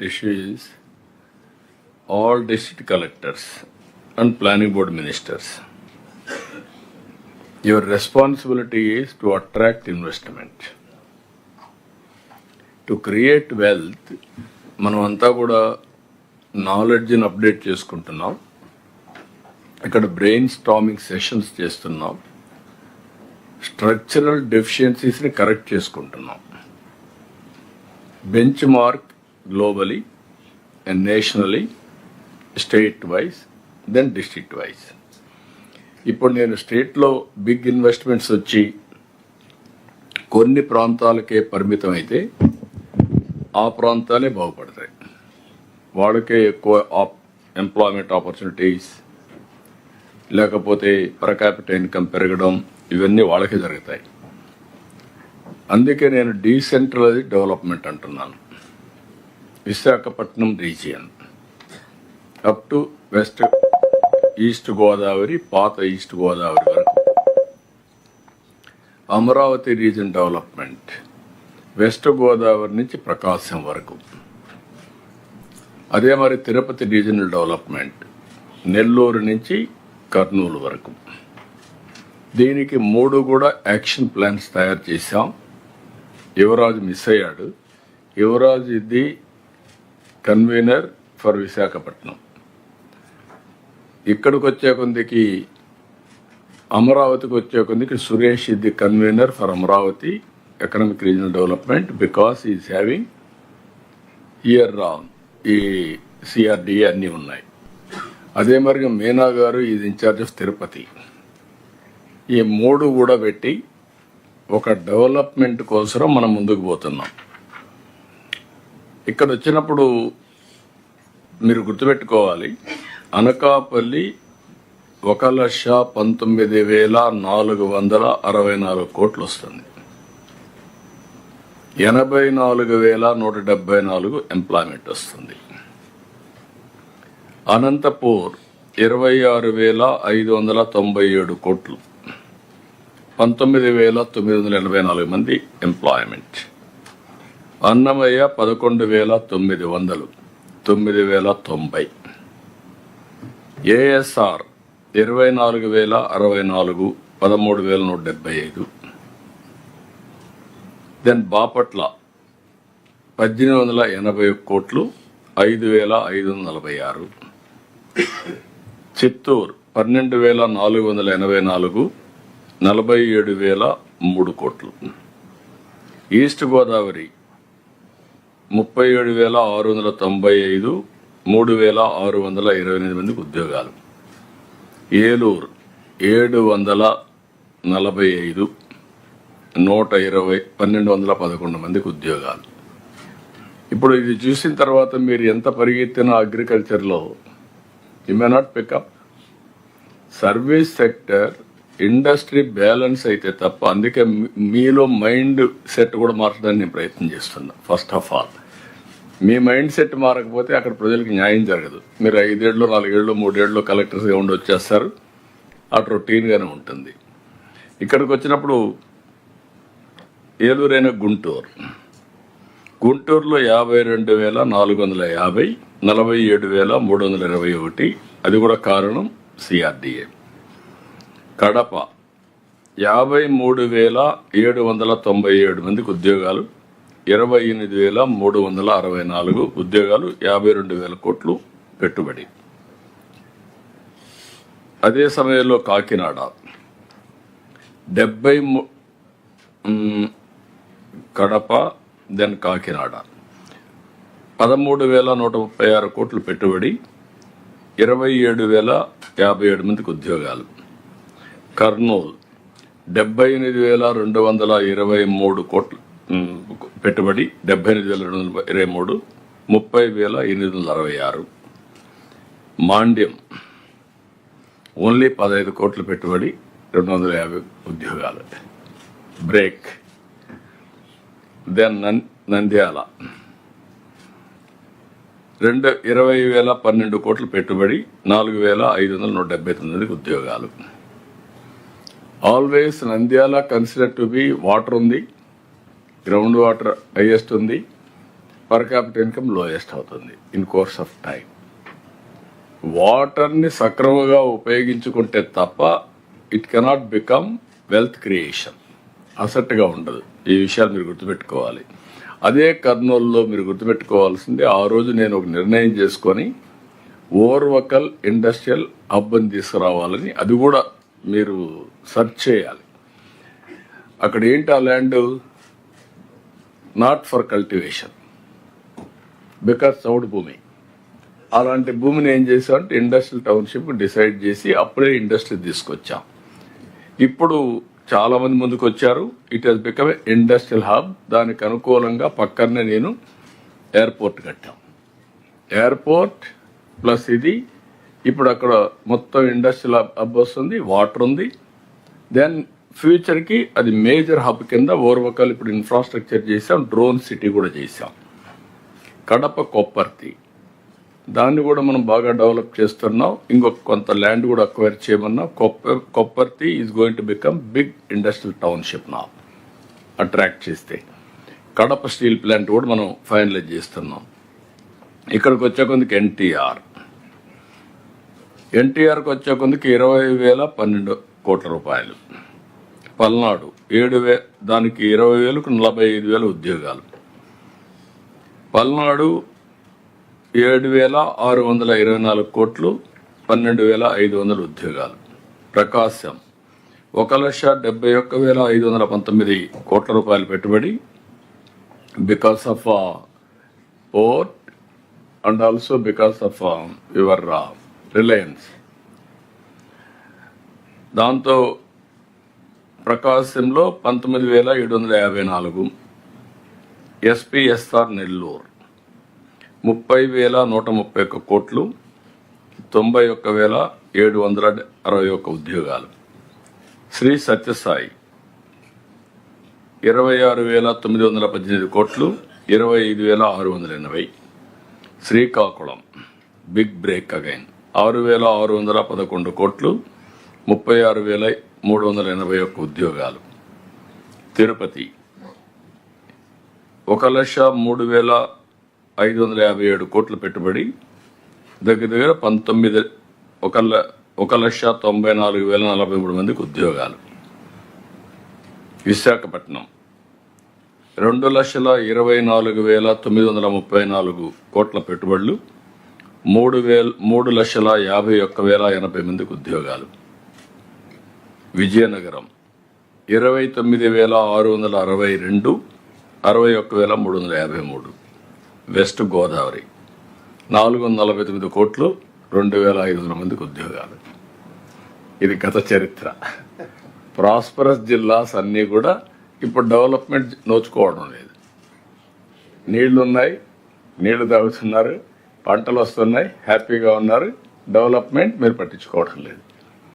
issue is all district collectors and planning board ministers. Your responsibility is to attract investment. To create wealth, మనమంతా కూడా నాలెడ్జ్ని update చేసుకుంటున్నాం. ఇక్కడ brain storming sessions చేస్తున్నాం. Structural డెఫిషియన్సీస్ని correct చేసుకుంటున్నాం. Bench mark globally and nationally, state wise, then district wise. ఇప్పుడు నేను స్టేట్లో బిగ్ ఇన్వెస్ట్మెంట్స్ వచ్చి కొన్ని ప్రాంతాలకే పరిమితం అయితే ఆ ప్రాంతాలే బాగుపడతాయి. వాళ్ళకే ఎక్కువ ఎంప్లాయ్మెంట్ ఆపర్చునిటీస్ లేకపోతే పర్ క్యాపిటల్ ఇన్కమ్ పెరగడం ఇవన్నీ వాళ్ళకే జరుగుతాయి. అందుకే నేను డీసెంట్రలైజ్డ్ డెవలప్మెంట్ అంటున్నాను. Visakhapatnam region up to west east Godavari, పాత ఈస్ట్ గోదావరి వరకు, Amaravati reason development west Godavari నుంచి ప్రకాశం వరకు, అదే మరి తిరుపతి రీజనల్ డెవలప్మెంట్ నెల్లూరు నుంచి కర్నూలు వరకు. దీనికి 3 కూడా యాక్షన్ ప్లాన్స్ తయారు చేశాం. యువరాజు మిస్ అయ్యాడు. యువరాజు ఇది కన్వీనర్ ఫర్ విశాఖపట్నం. ఇక్కడికి వచ్చే కొందికి అమరావతికి వచ్చే కొందికి సురేష్ ఇది convener for Amaravati economic regional development because is having year ఈ సిఆర్డిఏ అన్నీ ఉన్నాయి. అదే మరి మీనా గారు ఈజ్ ఇన్ఛార్జ్ ఆఫ్ తిరుపతి. ఈ 3 కూడా పెట్టి ఒక డెవలప్మెంట్ కోసం మనం ముందుకు పోతున్నాం. ఇక్కడ వచ్చినప్పుడు మీరు గుర్తుపెట్టుకోవాలి, అనకాపల్లి 1,19,464 కోట్లు వస్తుంది. 84,174 ఎంప్లాయ్మెంట్ వస్తుంది. అనంతపూర్ 26,597 కోట్లు, 19,984 మంది employment. Annamayya 11,900, 9,090. ASR 24,064, 13,175. Then Bapatla 1,880 కోట్లు, 5,546. చిత్తూరు 12,484, 47,003 కోట్లు. ఈస్ట్ గోదావరి 37,695, 3,628 మందికి ఉద్యోగాలు. ఏలూరు 745, 120, 1,211 మందికి ఉద్యోగాలు. ఇప్పుడు ఇది చూసిన తర్వాత మీరు ఎంత పరిగెత్తిన అగ్రికల్చర్లో you may not pick up. Service sector industry balance అయితే తప్ప, అందుకే మీలో మైండ్ సెట్ కూడా మార్చడానికి నేను ప్రయత్నం చేస్తున్నా. First of all me mind set మారకపోతే అక్కడ ప్రజలకు న్యాయం జరగదు. మీరు 5 ఏళ్ళు, 4 ఏళ్ళు, 3 ఏళ్ళు కలెక్టర్స్గా ఉండి వచ్చేస్తారు. అటు రొటీన్గానే ఉంటుంది. ఇక్కడికి వచ్చినప్పుడు ఏలూరైన గుంటూరులో 52,450, 47,321. అది కూడా కారణం సిఆర్డిఏ. కడప 53,797 మందికి ఉద్యోగాలు, 28,364 ఉద్యోగాలు, 52,000 కోట్లు పెట్టుబడి. అదే సమయంలో కాకినాడ 70, కడప దెన్ కాకినాడ 13,136 కోట్లు పెట్టుబడి, 27,057 మందికి ఉద్యోగాలు. కర్నూలు 78,223 కోట్లు పెట్టుబడి, 78,223, 30,866. మాండ్యం ఓన్లీ 15 కోట్లు పెట్టుబడి, 250 ఉద్యోగాలు. బ్రేక్. దెన్ నంద్యాల 20,012 కోట్లు పెట్టుబడి, 4,579 ఉద్యోగాలు. Always Nandyal consider to be water ఉంది, గ్రౌండ్ వాటర్ హైయెస్ట్ ఉంది. పర్ క్యాపిటల్ ఇన్కమ్ లోయెస్ట్ అవుతుంది ఇన్ కోర్స్ ఆఫ్ టైం. వాటర్ని సక్రమంగా ఉపయోగించుకుంటే తప్ప it cannot become wealth creation, అసెట్గా ఉండదు. ఈ విషయాలు మీరు గుర్తుపెట్టుకోవాలి. అదే కర్నూలులో మీరు గుర్తుపెట్టుకోవాల్సింది, ఆ రోజు నేను ఒక నిర్ణయం చేసుకొని ఓర్వకల్ ఇండస్ట్రియల్ హబ్ని తీసుకురావాలని. అది కూడా మీరు సెర్చ్ చేయాలి. అక్కడ ఏంటి ఆ land not for cultivation because చౌడు భూమి. అలాంటి భూమిని ఏం చేసామంటే ఇండస్ట్రియల్ టౌన్షిప్ డిసైడ్ చేసి అప్పుడే ఇండస్ట్రీ తీసుకొచ్చాం. ఇప్పుడు చాలా మంది ముందుకు వచ్చారు. It has become industrial hub. దానికి అనుకూలంగా పక్కనే నేను ఎయిర్పోర్ట్ కట్టాం. ఎయిర్పోర్ట్ ప్లస్ ఇది ఇప్పుడు అక్కడ మొత్తం ఇండస్ట్రియల్ హబ్ వస్తుంది, వాటర్ ఉంది. దెన్ ఫ్యూచర్కి అది మేజర్ హబ్ కింద ఓర్వకల్ ఇప్పుడు ఇన్ఫ్రాస్ట్రక్చర్ చేసాం, డ్రోన్ సిటీ కూడా చేసాం. కడప కొప్పర్తి దాన్ని కూడా మనం బాగా డెవలప్ చేస్తున్నాం. ఇంకొక కొంత ల్యాండ్ కూడా అక్వైర్ చేయమన్నా. Kopparthi is going to become big industrial township నా అట్రాక్ట్ చేస్తే. కడప స్టీల్ ప్లాంట్ కూడా మనం ఫైనలైజ్ చేస్తున్నాం. ఇక్కడికి వచ్చే కొందికి ఎన్టీఆర్కి వచ్చే కొందికి 20,012 కోట్ల రూపాయలు. పల్నాడు 7,000, దానికి 20,000కు 45,000 ఉద్యోగాలు. పల్నాడు 7,624 కోట్లు, 12,500 ఉద్యోగాలు. ప్రకాశం 1,71,519 కోట్ల రూపాయలు పెట్టుబడి because of port and also because of your Reliance. దాంతో ప్రకాశంలో 19,754, ఎస్పీఎస్ఆర్ నెల్లూరు 30,131 కోట్లు, 91,761 ఉద్యోగాలు. శ్రీ సత్యసాయి 26,918 కోట్లు, 25,680. శ్రీకాకుళం బిగ్ బ్రేక్ అగైన్ 6,611 కోట్లు, 36,381 ఉద్యోగాలు. తిరుపతి 1,03,557 కోట్ల పెట్టుబడి, దగ్గర 1,94,043 మందికి ఉద్యోగాలు. విశాఖపట్నం 2,24,934 కోట్ల పెట్టుబడులు, 3,51,080 మందికి ఉద్యోగాలు. విజయనగరం 29,662, 61,353. వెస్ట్ గోదావరి 449 కోట్లు, 2,500 మందికి ఉద్యోగాలు. ఇది గత చరిత్ర. ప్రాస్పరస్ జిల్లాస్ అన్నీ కూడా ఇప్పుడు డెవలప్మెంట్ నోచుకోవడం లేదు. నీళ్లున్నాయి, నీళ్లు తాగుతున్నారు, పంటలు వస్తున్నాయి, హ్యాపీగా ఉన్నారు. డెవలప్మెంట్ మీరు పట్టించుకోవడం లేదు.